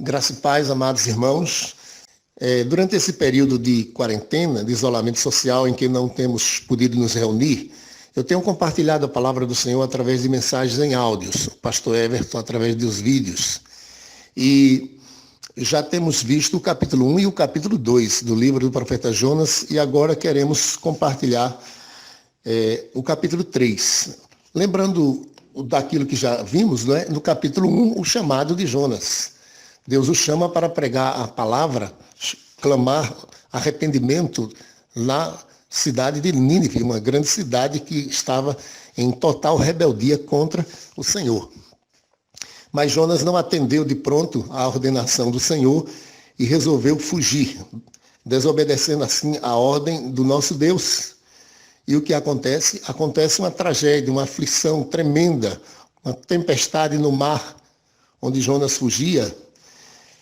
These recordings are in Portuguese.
Graça e paz, amados irmãos. Durante esse período de quarentena, de isolamento social, em que não temos podido nos reunir, eu tenho compartilhado a palavra do Senhor através de mensagens em áudios, o pastor Everton através dos vídeos. E já temos visto o capítulo 1 e o capítulo 2 do livro do profeta Jonas, e agora queremos compartilhar o capítulo 3. Lembrando daquilo que já vimos, né? No capítulo 1, o chamado de Jonas. Deus o chama para pregar a palavra, clamar arrependimento na cidade de Nínive, uma grande cidade que estava em total rebeldia contra o Senhor. Mas Jonas não atendeu de pronto à ordenação do Senhor e resolveu fugir, desobedecendo assim a ordem do nosso Deus. E o que acontece? Acontece uma tragédia, uma aflição tremenda, uma tempestade no mar, onde Jonas fugia.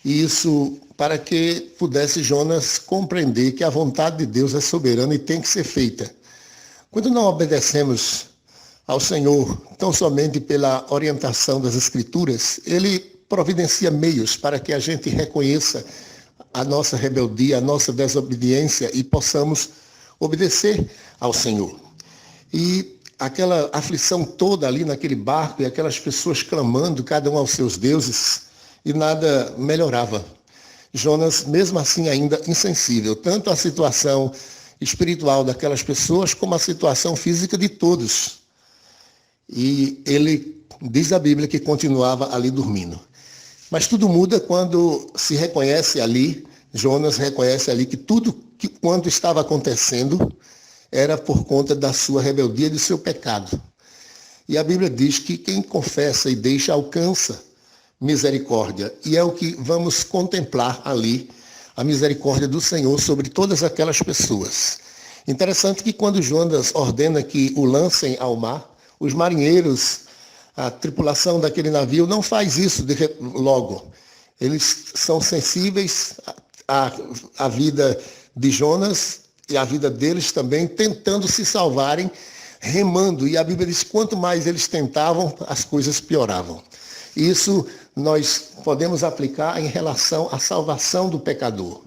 E isso para que pudesse Jonas compreender que a vontade de Deus é soberana e tem que ser feita. Quando não obedecemos ao Senhor tão somente pela orientação das Escrituras, Ele providencia meios para que a gente reconheça a nossa rebeldia, a nossa desobediência e possamos obedecer ao Senhor. E aquela aflição toda ali naquele barco e aquelas pessoas clamando, cada um aos seus deuses, e nada melhorava. Jonas, mesmo assim, ainda insensível, tanto à situação espiritual daquelas pessoas, como à situação física de todos. E ele, diz a Bíblia, que continuava ali dormindo. Mas tudo muda quando se reconhece ali, Jonas reconhece ali que tudo quanto estava acontecendo era por conta da sua rebeldia e do seu pecado. E a Bíblia diz que quem confessa e deixa alcança misericórdia. E é o que vamos contemplar ali, a misericórdia do Senhor sobre todas aquelas pessoas. Interessante que quando Jonas ordena que o lancem ao mar, os marinheiros, a tripulação daquele navio não faz isso logo. Eles são sensíveis à vida de Jonas e à vida deles também, tentando se salvarem, remando. E a Bíblia diz que quanto mais eles tentavam, as coisas pioravam. Isso nós podemos aplicar em relação à salvação do pecador.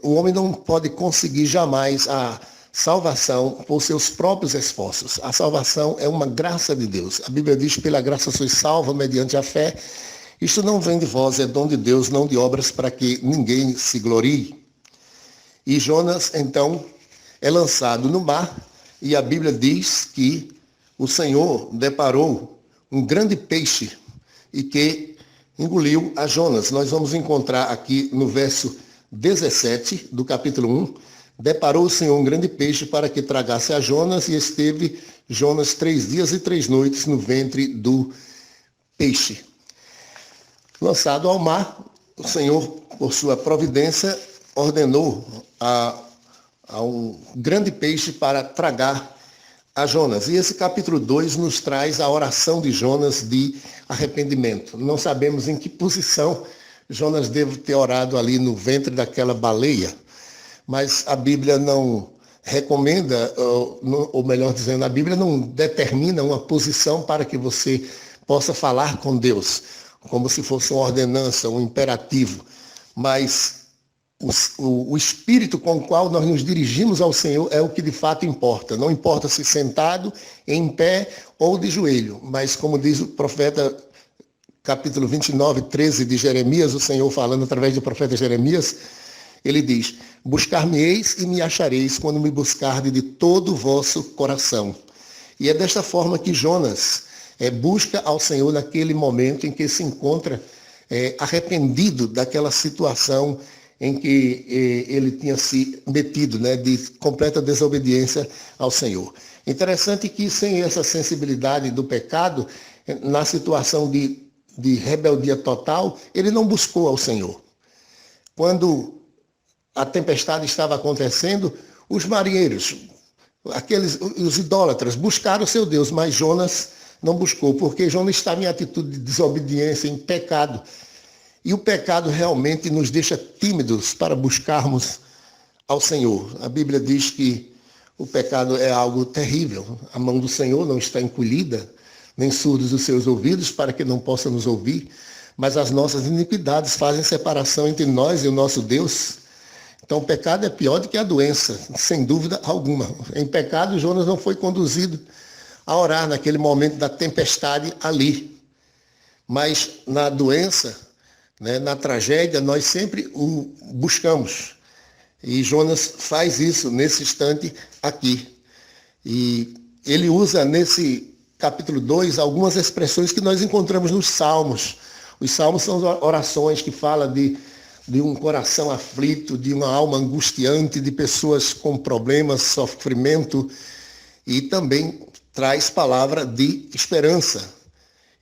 O homem não pode conseguir jamais a salvação por seus próprios esforços. A salvação é uma graça de Deus. A Bíblia diz: pela graça sois salvos mediante a fé. Isto não vem de vós, é dom de Deus, não de obras, para que ninguém se glorie. E Jonas, então, é lançado no mar, e a Bíblia diz que o Senhor deparou um grande peixe e que engoliu a Jonas. Nós vamos encontrar aqui no verso 17 do capítulo 1, deparou o Senhor um grande peixe para que tragasse a Jonas, e esteve Jonas 3 dias e 3 noites no ventre do peixe. Lançado ao mar, o Senhor, por sua providência, ordenou a um grande peixe para tragar a Jonas. E esse capítulo 2 nos traz a oração de Jonas de arrependimento. Não sabemos em que posição Jonas deve ter orado ali no ventre daquela baleia, mas a Bíblia não recomenda, ou melhor dizendo, a Bíblia não determina uma posição para que você possa falar com Deus, como se fosse uma ordenança, um imperativo, mas o espírito com o qual nós nos dirigimos ao Senhor é o que de fato importa. Não importa se sentado, em pé ou de joelho, mas como diz o profeta, capítulo 29, 13 de Jeremias, o Senhor falando através do profeta Jeremias, ele diz: buscar-me-eis e me achareis quando me buscardes de todo o vosso coração. E é desta forma que Jonas busca ao Senhor naquele momento em que se encontra arrependido daquela situação em que ele tinha se metido, né, de completa desobediência ao Senhor. Interessante que sem essa sensibilidade do pecado, na situação de rebeldia total, ele não buscou ao Senhor. Quando a tempestade estava acontecendo, os marinheiros, os idólatras, buscaram o seu Deus, mas Jonas não buscou, porque Jonas estava em atitude de desobediência, em pecado. E o pecado realmente nos deixa tímidos para buscarmos ao Senhor. A Bíblia diz que o pecado é algo terrível. A mão do Senhor não está encolhida, nem surdos os seus ouvidos para que não possa nos ouvir. mas as nossas iniquidades fazem separação entre nós e o nosso Deus. Então o pecado é pior do que a doença, sem dúvida alguma. Em pecado, Jonas não foi conduzido a orar naquele momento da tempestade ali. Mas na doença, né, na tragédia, nós sempre o buscamos. E Jonas faz isso nesse instante aqui. E ele usa nesse capítulo 2 algumas expressões que nós encontramos nos Salmos. Os Salmos são orações que falam de um coração aflito, de uma alma angustiante, de pessoas com problemas, sofrimento, e também traz palavra de esperança.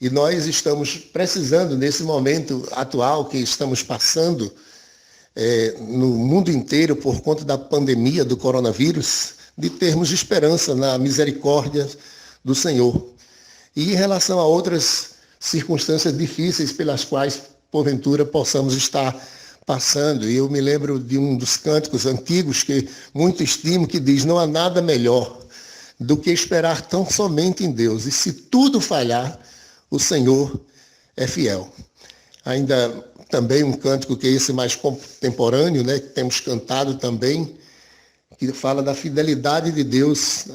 E nós estamos precisando, nesse momento atual que estamos passando no mundo inteiro por conta da pandemia do coronavírus, de termos esperança na misericórdia do Senhor. E em relação a outras circunstâncias difíceis pelas quais, porventura, possamos estar passando. E eu me lembro de um dos cânticos antigos que muito estimo, que diz: não há nada melhor do que esperar tão somente em Deus. E se tudo falhar, o Senhor é fiel. Ainda também um cântico que é esse mais contemporâneo, né, que temos cantado também, que fala da fidelidade de Deus,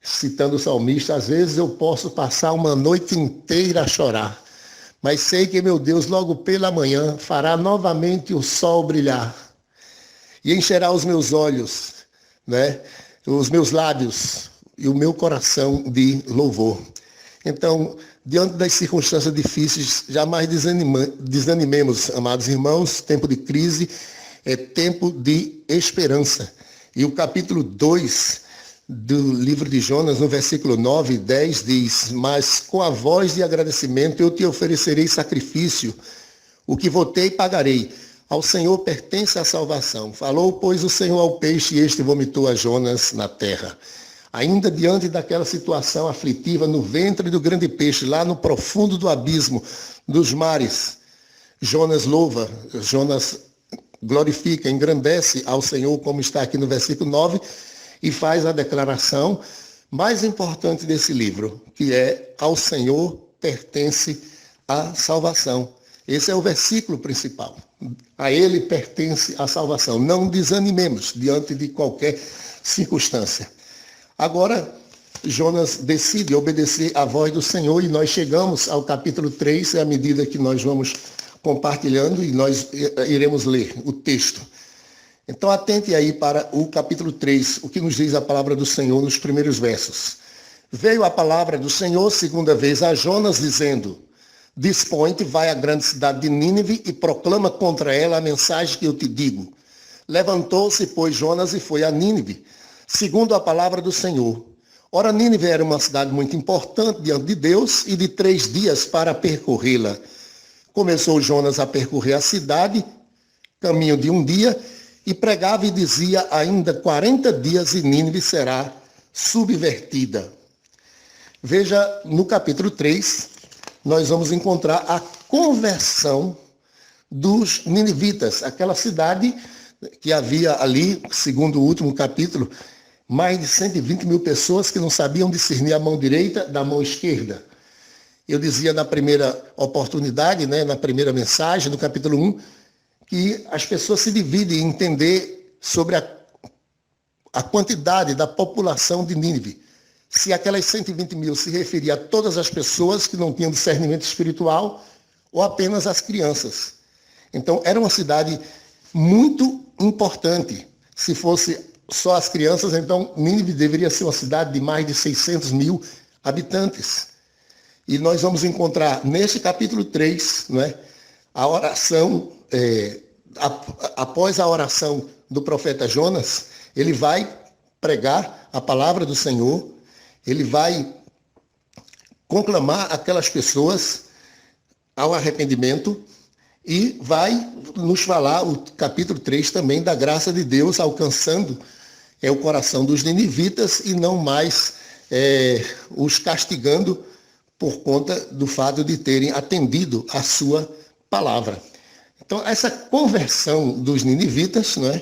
citando o salmista: às vezes eu posso passar uma noite inteira a chorar, mas sei que meu Deus logo pela manhã fará novamente o sol brilhar e encherá os meus olhos, né, os meus lábios e o meu coração de louvor. Então, diante das circunstâncias difíceis, jamais desanimemos, amados irmãos. Tempo de crise é tempo de esperança. E o capítulo 2 do livro de Jonas, no versículo 9 e 10, diz: mas com a voz de agradecimento eu te oferecerei sacrifício, o que votei pagarei. Ao Senhor pertence a salvação. Falou, pois, o Senhor ao peixe, e este vomitou a Jonas na terra. Ainda diante daquela situação aflitiva no ventre do grande peixe, lá no profundo do abismo dos mares, Jonas louva, Jonas glorifica, engrandece ao Senhor, como está aqui no versículo 9, e faz a declaração mais importante desse livro, que é: ao Senhor pertence a salvação. Esse é o versículo principal. A Ele pertence a salvação. Não desanimemos diante de qualquer circunstância. Agora, Jonas decide obedecer à voz do Senhor e nós chegamos ao capítulo 3, à medida que nós vamos compartilhando e nós iremos ler o texto. Então, atente aí para o capítulo 3, o que nos diz a palavra do Senhor nos primeiros versos. Veio a palavra do Senhor segunda vez a Jonas, dizendo: dispõe-te, vai à grande cidade de Nínive e proclama contra ela a mensagem que eu te digo. Levantou-se, pois, Jonas e foi a Nínive, segundo a palavra do Senhor. Ora, Nínive era uma cidade muito importante diante de Deus e de 3 dias para percorrê-la. Começou Jonas a percorrer a cidade, caminho de 1 dia, e pregava e dizia: ainda 40 dias e Nínive será subvertida. Veja, no capítulo 3, nós vamos encontrar a conversão dos ninivitas, aquela cidade que havia ali, segundo o último capítulo, mais de 120 mil pessoas que não sabiam discernir a mão direita da mão esquerda. Eu dizia na primeira oportunidade, né, na primeira mensagem, no capítulo 1, que as pessoas se dividem em entender sobre a quantidade da população de Nínive. Se aquelas 120 mil se referia a todas as pessoas que não tinham discernimento espiritual ou apenas as crianças. Então, era uma cidade muito importante. Se fosse só as crianças, então Nínive deveria ser uma cidade de mais de 600 mil habitantes. E nós vamos encontrar neste capítulo 3, não é, a oração, após a oração do profeta Jonas, ele vai pregar a palavra do Senhor, ele vai conclamar aquelas pessoas ao arrependimento e vai nos falar, o capítulo 3 também, da graça de Deus alcançando o coração dos ninivitas e não mais os castigando por conta do fato de terem atendido a sua palavra. Então, essa conversão dos ninivitas, não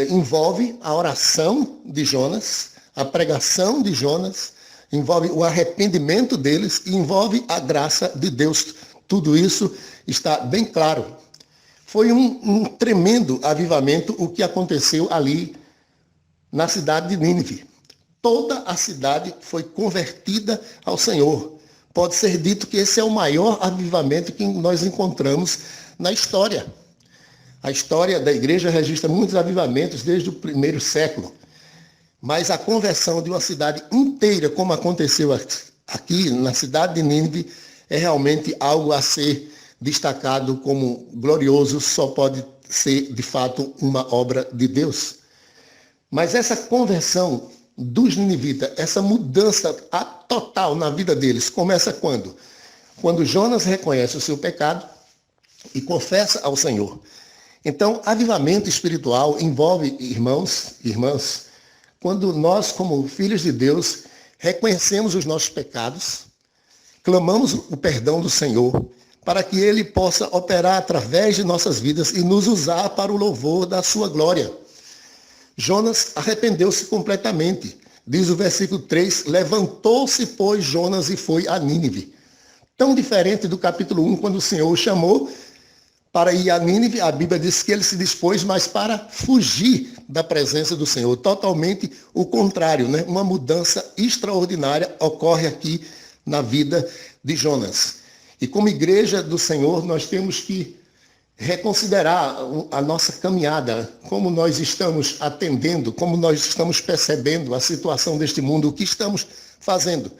envolve a oração de Jonas, a pregação de Jonas, envolve o arrependimento deles e envolve a graça de Deus tudo isso está bem claro. Foi um tremendo avivamento o que aconteceu ali na cidade de Nínive. Toda a cidade foi convertida ao Senhor. Pode ser dito que esse é o maior avivamento que nós encontramos na história. A história da igreja registra muitos avivamentos desde o primeiro século. Mas a conversão de uma cidade inteira, como aconteceu aqui na cidade de Nínive, é realmente algo a ser destacado como glorioso, só pode ser, de fato, uma obra de Deus. Mas essa conversão dos ninivitas, essa mudança total na vida deles, começa quando? Quando Jonas reconhece o seu pecado e confessa ao Senhor. Então, avivamento espiritual envolve, irmãos e irmãs, quando nós, como filhos de Deus, reconhecemos os nossos pecados, clamamos o perdão do Senhor, para que Ele possa operar através de nossas vidas e nos usar para o louvor da sua glória. Jonas arrependeu-se completamente. Diz o versículo 3, levantou-se, pois, Jonas e foi a Nínive. Tão diferente do capítulo 1, quando o Senhor o chamou para ir a Nínive, a Bíblia diz que ele se dispôs, mas para fugir da presença do Senhor. Totalmente o contrário, né? Uma mudança extraordinária ocorre aqui na vida de Jonas. E como igreja do Senhor, nós temos que reconsiderar a nossa caminhada, como nós estamos atendendo, como nós estamos percebendo a situação deste mundo, o que estamos fazendo.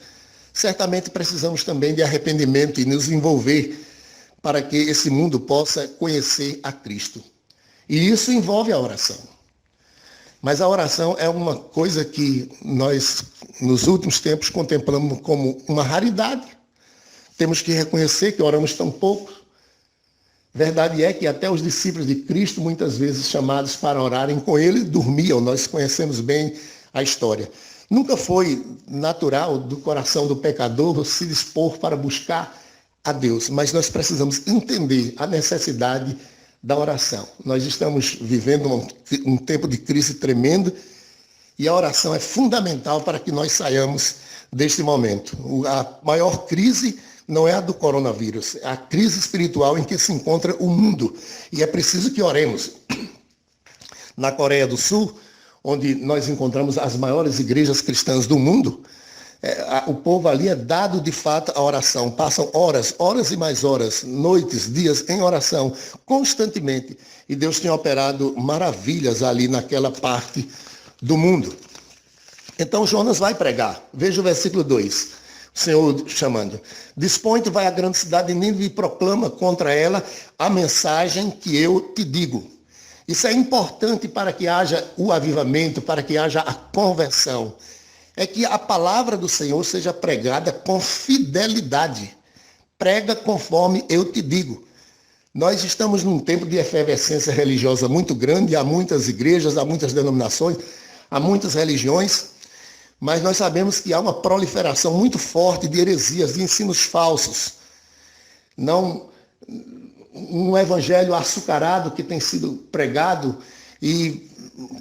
Certamente precisamos também de arrependimento e nos envolver para que esse mundo possa conhecer a Cristo. E isso envolve a oração. Mas a oração é uma coisa que nós, nos últimos tempos, contemplamos como uma raridade. Temos que reconhecer que oramos tão pouco. Verdade é que até os discípulos de Cristo, muitas vezes chamados para orarem com ele, dormiam. Nós conhecemos bem a história. Nunca foi natural do coração do pecador se dispor para buscar a Deus, mas nós precisamos entender a necessidade da oração. Nós estamos vivendo um tempo de crise tremendo e a oração é fundamental para que nós saiamos deste momento. A maior crise não é a do coronavírus, é a crise espiritual em que se encontra o mundo. E é preciso que oremos. Na Coreia do Sul, onde nós encontramos as maiores igrejas cristãs do mundo, o povo ali é dado de fato à oração. Passam horas e mais horas, noites, dias em oração, constantemente. E Deus tem operado maravilhas ali naquela parte do mundo. Então Jonas vai pregar. Veja o versículo 2. O Senhor chamando. Dispõe-te, vai à grande cidade de Nínive e proclama contra ela a mensagem que eu te digo. Isso é importante para que haja o avivamento, para que haja a conversão. É que a palavra do Senhor seja pregada com fidelidade. Prega conforme eu te digo. Nós estamos num tempo de efervescência religiosa muito grande, há muitas igrejas, há muitas denominações, há muitas religiões, mas nós sabemos que há uma proliferação muito forte de heresias, de ensinos falsos. Não um evangelho açucarado que tem sido pregado e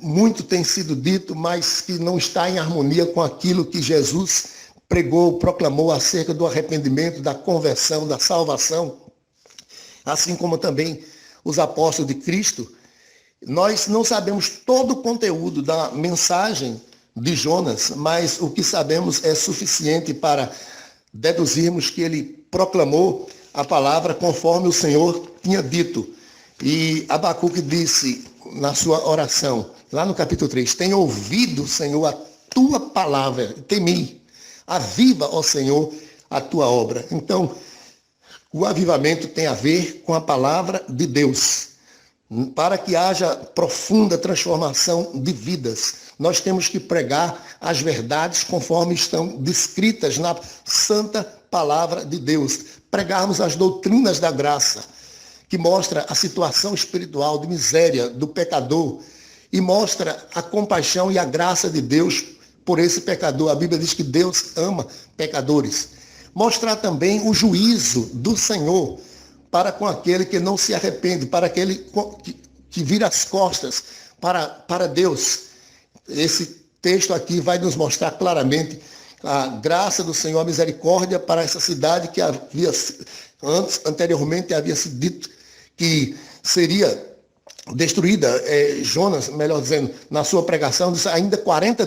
muito tem sido dito, mas que não está em harmonia com aquilo que Jesus pregou, proclamou acerca do arrependimento, da conversão, da salvação, assim como também os apóstolos de Cristo. Nós não sabemos todo o conteúdo da mensagem de Jonas, mas o que sabemos é suficiente para deduzirmos que ele proclamou a palavra conforme o Senhor tinha dito. E Abacuque disse na sua oração, lá no capítulo 3, tem ouvido, Senhor, a tua palavra, temi, aviva, ó Senhor, a tua obra. Então, o avivamento tem a ver com a palavra de Deus. Para que haja profunda transformação de vidas, nós temos que pregar as verdades conforme estão descritas na santa palavra de Deus. Pregarmos as doutrinas da graça, que mostra a situação espiritual de miséria do pecador e mostra a compaixão e a graça de Deus por esse pecador. A Bíblia diz que Deus ama pecadores. Mostrar também o juízo do Senhor para com aquele que não se arrepende, para aquele que vira as costas para Deus. Esse texto aqui vai nos mostrar claramente a graça do Senhor, a misericórdia para essa cidade que havia Anteriormente havia sido dito que seria destruída, Jonas, melhor dizendo, na sua pregação, disse ainda 40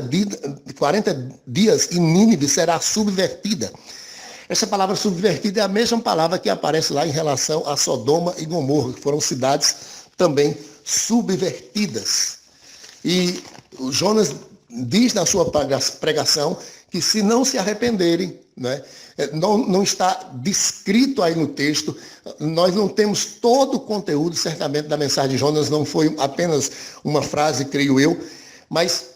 dias e Nínive será subvertida. Essa palavra subvertida é a mesma palavra que aparece lá em relação a Sodoma e Gomorra, que foram cidades também subvertidas. E o Jonas diz na sua pregação que se não se arrependerem, né, não está descrito aí no texto, nós não temos todo o conteúdo, certamente, da mensagem de Jonas, não foi apenas uma frase, creio eu, mas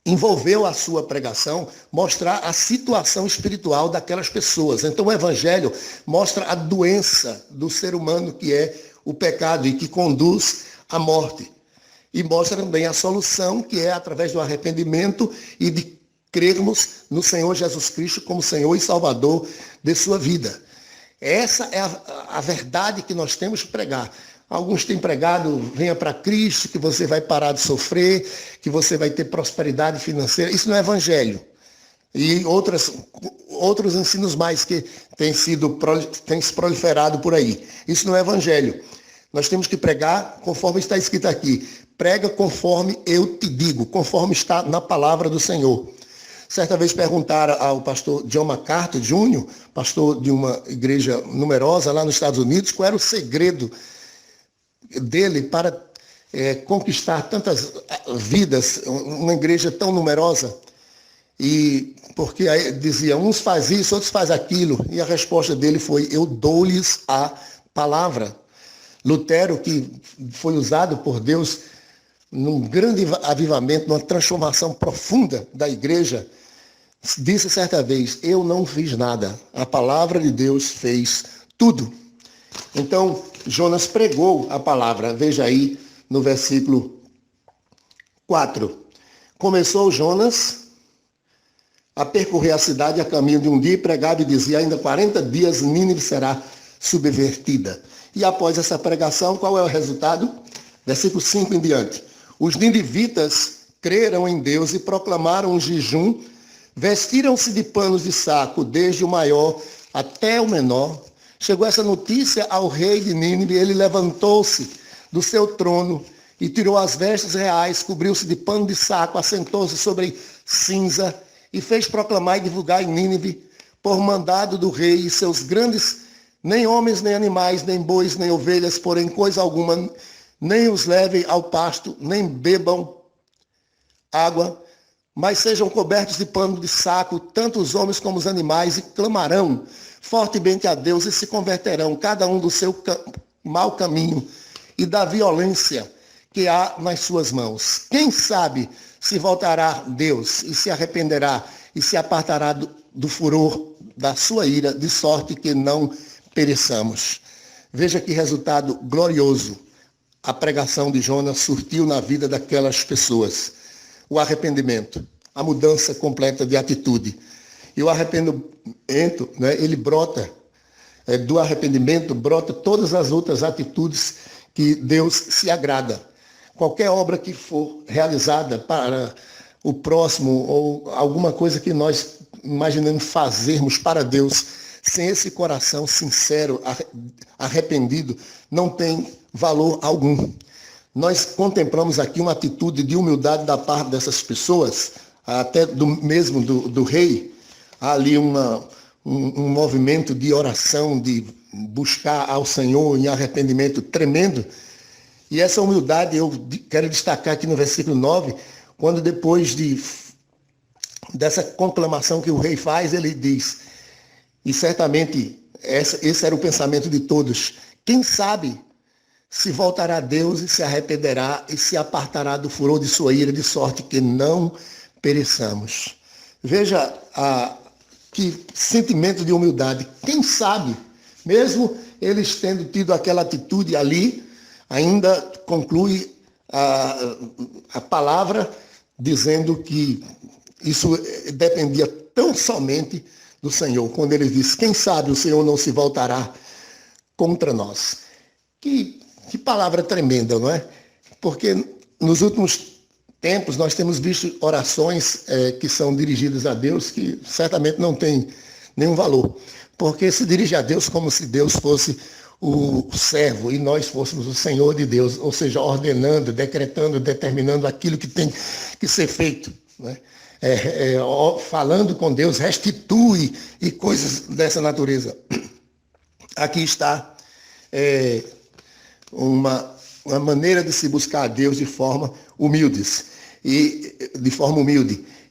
envolveu a sua pregação mostrar a situação espiritual daquelas pessoas. Então o evangelho mostra a doença do ser humano, que é o pecado e que conduz à morte. E mostra também a solução, que é através do arrependimento e de crermos no Senhor Jesus Cristo como Senhor e Salvador de sua vida. Essa é a verdade que nós temos que pregar. Alguns têm pregado, venha para Cristo, que você vai parar de sofrer, que você vai ter prosperidade financeira. Isso não é evangelho. E outros ensinos mais que têm se proliferado por aí. Isso não é evangelho. Nós temos que pregar conforme está escrito aqui. Prega conforme eu te digo, conforme está na palavra do Senhor. Certa vez perguntaram ao pastor John MacArthur Jr., pastor de uma igreja numerosa lá nos Estados Unidos, qual era o segredo dele para conquistar tantas vidas, uma igreja tão numerosa. E porque aí dizia, uns faz isso, outros faz aquilo. E a resposta dele foi, eu dou-lhes a palavra. Lutero, que foi usado por Deus num grande avivamento, numa transformação profunda da igreja, disse certa vez, eu não fiz nada, a palavra de Deus fez tudo. Então, Jonas pregou a palavra, veja aí no versículo 4. Começou Jonas a percorrer a cidade a caminho de um dia e pregava e dizia, ainda 40 dias Nínive será subvertida. E após essa pregação, qual é o resultado? Versículo 5 em diante. Os ninivitas creram em Deus e proclamaram um jejum, vestiram-se de panos de saco, desde o maior até o menor. Chegou essa notícia ao rei de Nínive, ele levantou-se do seu trono e tirou as vestes reais, cobriu-se de pano de saco, assentou-se sobre cinza e fez proclamar e divulgar em Nínive, por mandado do rei e seus grandes, nem homens, nem animais, nem bois, nem ovelhas, porém coisa alguma, nem os levem ao pasto, nem bebam água, mas sejam cobertos de pano de saco, tanto os homens como os animais, e clamarão fortemente a Deus e se converterão, cada um do seu mau caminho e da violência que há nas suas mãos. Quem sabe se voltará Deus e se arrependerá e se apartará do furor da sua ira, de sorte que não pereçamos. Veja que resultado glorioso a pregação de Jonas surtiu na vida daquelas pessoas. O arrependimento, a mudança completa de atitude. E o arrependimento, né, ele brota, do arrependimento brota todas as outras atitudes que Deus se agrada. Qualquer obra que for realizada para o próximo ou alguma coisa que nós imaginamos fazermos para Deus, sem esse coração sincero, arrependido, não tem valor algum. Nós contemplamos aqui uma atitude de humildade da parte dessas pessoas, até do rei. Há ali um movimento de oração, de buscar ao Senhor em arrependimento tremendo. E essa humildade eu quero destacar aqui no versículo 9, quando depois dessa conclamação que o rei faz, ele diz, e certamente esse era o pensamento de todos, quem sabe se voltará a Deus e se arrependerá e se apartará do furor de sua ira, de sorte que não pereçamos. Veja que sentimento de humildade. Quem sabe, mesmo eles tendo tido aquela atitude ali, ainda conclui a palavra dizendo que isso dependia tão somente do Senhor. Quando ele diz, quem sabe o Senhor não se voltará contra nós. Que palavra tremenda, não é? Porque nos últimos tempos nós temos visto orações que são dirigidas a Deus que certamente não têm nenhum valor. porque se dirige a Deus como se Deus fosse o servo e nós fôssemos o Senhor de Deus, ou seja, ordenando, decretando, determinando aquilo que tem que ser feito, né? Falando com Deus, restitui e coisas dessa natureza. Aqui está uma maneira de se buscar a Deus de forma humilde.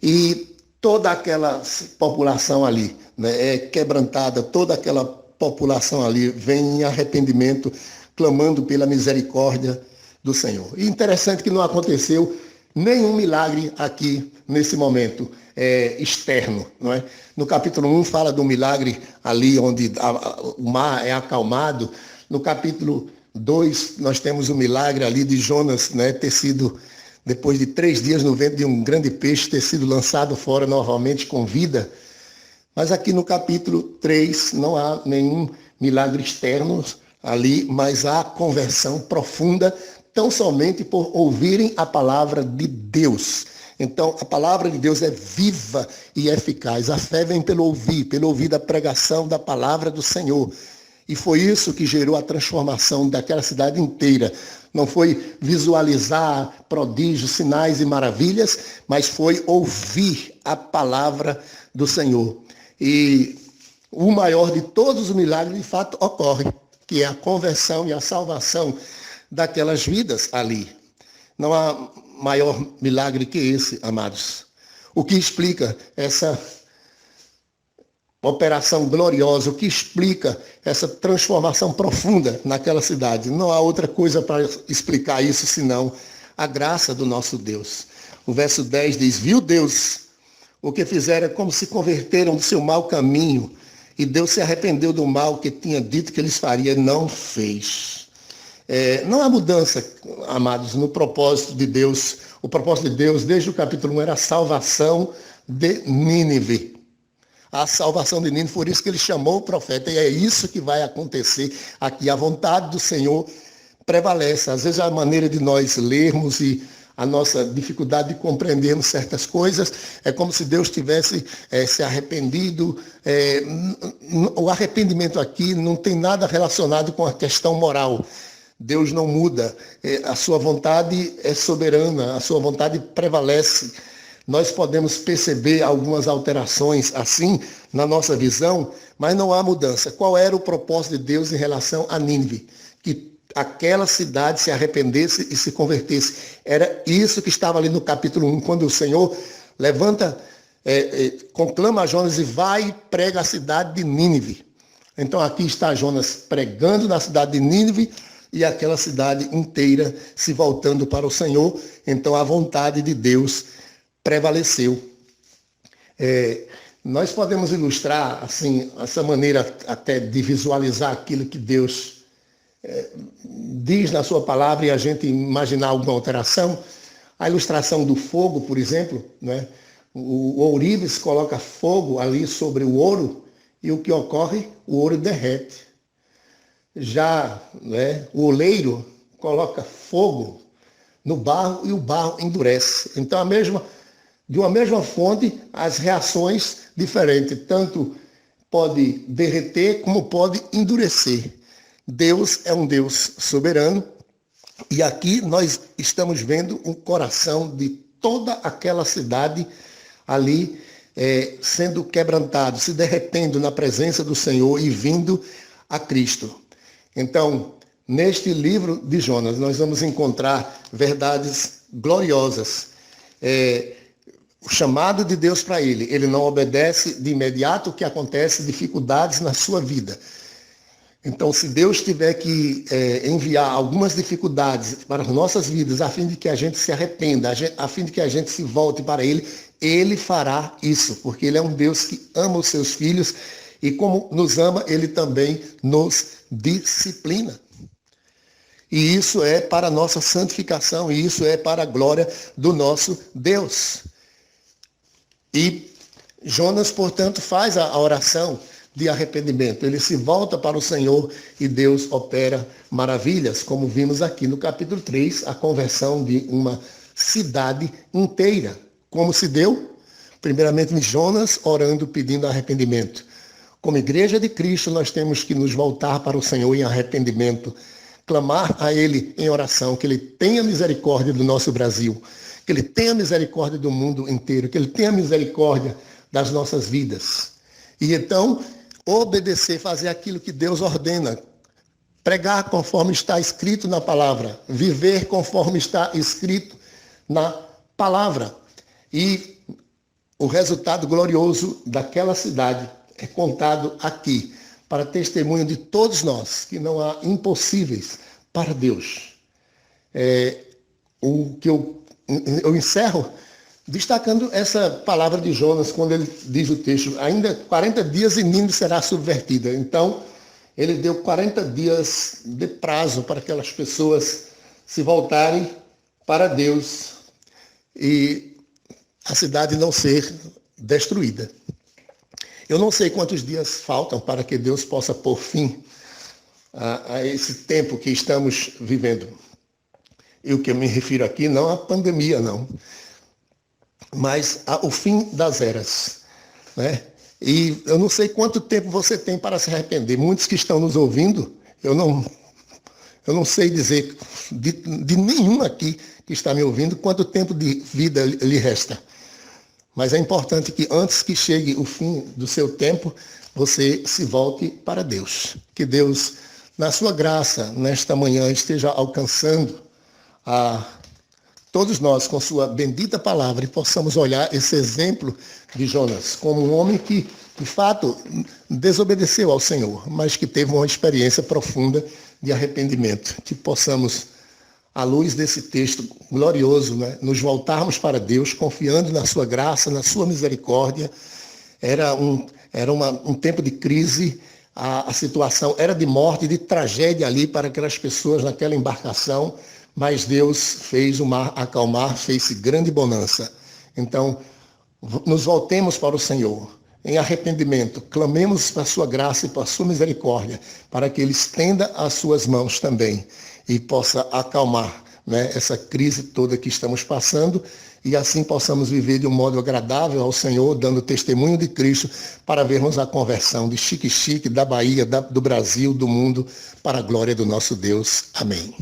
E toda aquela população ali, né, é quebrantada, toda aquela população ali vem em arrependimento, clamando pela misericórdia do Senhor. E interessante que não aconteceu nenhum milagre aqui nesse momento externo, não é? No capítulo 1 fala do milagre ali onde o mar é acalmado. No capítulo 2 nós temos o milagre ali de Jonas, né, ter sido, depois de 3 dias no ventre de um grande peixe, ter sido lançado fora novamente com vida. Mas aqui no capítulo 3 não há nenhum milagre externo ali, mas há conversão profunda, tão somente por ouvirem a palavra de Deus. Então, a palavra de Deus é viva e eficaz. A fé vem pelo ouvir da pregação da palavra do Senhor. E foi isso que gerou a transformação daquela cidade inteira. Não foi visualizar prodígios, sinais e maravilhas, mas foi ouvir a palavra do Senhor. E o maior de todos os milagres, de fato, ocorre, que é a conversão e a salvação daquelas vidas ali. Não há maior milagre que esse, amados. O que explica essa operação gloriosa, o que explica essa transformação profunda naquela cidade? Não há outra coisa para explicar isso senão a graça do nosso Deus. O verso 10 diz: viu Deus o que fizeram, como se converteram do seu mau caminho, e Deus se arrependeu do mal que tinha dito que eles faria, e não fez. Não há mudança, amados, no propósito de Deus. O propósito de Deus, desde o capítulo 1, era a salvação de Nínive. A salvação de Nínive, por isso que ele chamou o profeta, e é isso que vai acontecer aqui. A vontade do Senhor prevalece. Às vezes a maneira de nós lermos e a nossa dificuldade de compreendermos certas coisas é como se Deus tivesse se arrependido. O arrependimento aqui não tem nada relacionado com a questão moral. Deus não muda, a sua vontade é soberana, a sua vontade prevalece. Nós podemos perceber algumas alterações assim na nossa visão, mas não há mudança. Qual era o propósito de Deus em relação a Nínive? Que aquela cidade se arrependesse e se convertesse. Era isso que estava ali no capítulo 1, quando o Senhor levanta, conclama a Jonas e vai e prega a cidade de Nínive. Então aqui está Jonas pregando na cidade de Nínive, e aquela cidade inteira se voltando para o Senhor. Então a vontade de Deus prevaleceu. Nós podemos ilustrar assim, essa maneira até de visualizar aquilo que Deus diz na sua palavra e a gente imaginar alguma alteração. A ilustração do fogo, por exemplo, né? O ourives coloca fogo ali sobre o ouro e o que ocorre? O ouro derrete. Já, né, o oleiro coloca fogo no barro e o barro endurece. Então, de uma mesma fonte, as reações diferentes. Tanto pode derreter como pode endurecer. Deus é um Deus soberano. E aqui nós estamos vendo o coração de toda aquela cidade ali sendo quebrantado, se derretendo na presença do Senhor e vindo a Cristo. Então, neste livro de Jonas, nós vamos encontrar verdades gloriosas. O chamado de Deus para ele não obedece de imediato, o que acontece, dificuldades na sua vida. Então, se Deus tiver que enviar algumas dificuldades para as nossas vidas, a fim de que a gente se arrependa, a fim de que a gente se volte para Ele fará isso, porque Ele é um Deus que ama os seus filhos e como nos ama, Ele também nos disciplina. E isso é para a nossa santificação, e isso é para a glória do nosso Deus. E Jonas, portanto, faz a oração de arrependimento. Ele se volta para o Senhor e Deus opera maravilhas, como vimos aqui no capítulo 3, a conversão de uma cidade inteira. Como se deu? Primeiramente em Jonas orando, pedindo arrependimento. Como igreja de Cristo, nós temos que nos voltar para o Senhor em arrependimento, clamar a Ele em oração, que Ele tenha misericórdia do nosso Brasil, que Ele tenha misericórdia do mundo inteiro, que Ele tenha misericórdia das nossas vidas. E então, obedecer, fazer aquilo que Deus ordena, pregar conforme está escrito na palavra, viver conforme está escrito na palavra. E o resultado glorioso daquela cidade é contado aqui, para testemunho de todos nós, que não há impossíveis para Deus. O que eu encerro destacando essa palavra de Jonas, quando ele diz o texto, ainda 40 dias e Nínive será subvertida. Então, ele deu 40 dias de prazo para aquelas pessoas se voltarem para Deus e a cidade não ser destruída. Eu não sei quantos dias faltam para que Deus possa pôr fim a esse tempo que estamos vivendo. E o que eu me refiro aqui não à pandemia, não, mas ao fim das eras, né? E eu não sei quanto tempo você tem para se arrepender. Muitos que estão nos ouvindo, eu não sei dizer de nenhum aqui que está me ouvindo quanto tempo de vida lhe resta. Mas é importante que antes que chegue o fim do seu tempo, você se volte para Deus. Que Deus, na sua graça, nesta manhã, esteja alcançando a todos nós com sua bendita palavra e possamos olhar esse exemplo de Jonas como um homem que, de fato, desobedeceu ao Senhor, mas que teve uma experiência profunda de arrependimento. Que possamos, à luz desse texto glorioso, né, nos voltarmos para Deus, confiando na sua graça, na sua misericórdia. Era um tempo de crise, a situação era de morte, de tragédia ali para aquelas pessoas naquela embarcação, mas Deus fez o mar acalmar, fez grande bonança. Então, nos voltemos para o Senhor, em arrependimento, clamemos para a sua graça e para a sua misericórdia, para que Ele estenda as suas mãos também e possa acalmar, né, essa crise toda que estamos passando e assim possamos viver de um modo agradável ao Senhor, dando testemunho de Cristo para vermos a conversão de Xique-Xique, da Bahia, do Brasil, do mundo, para a glória do nosso Deus. Amém.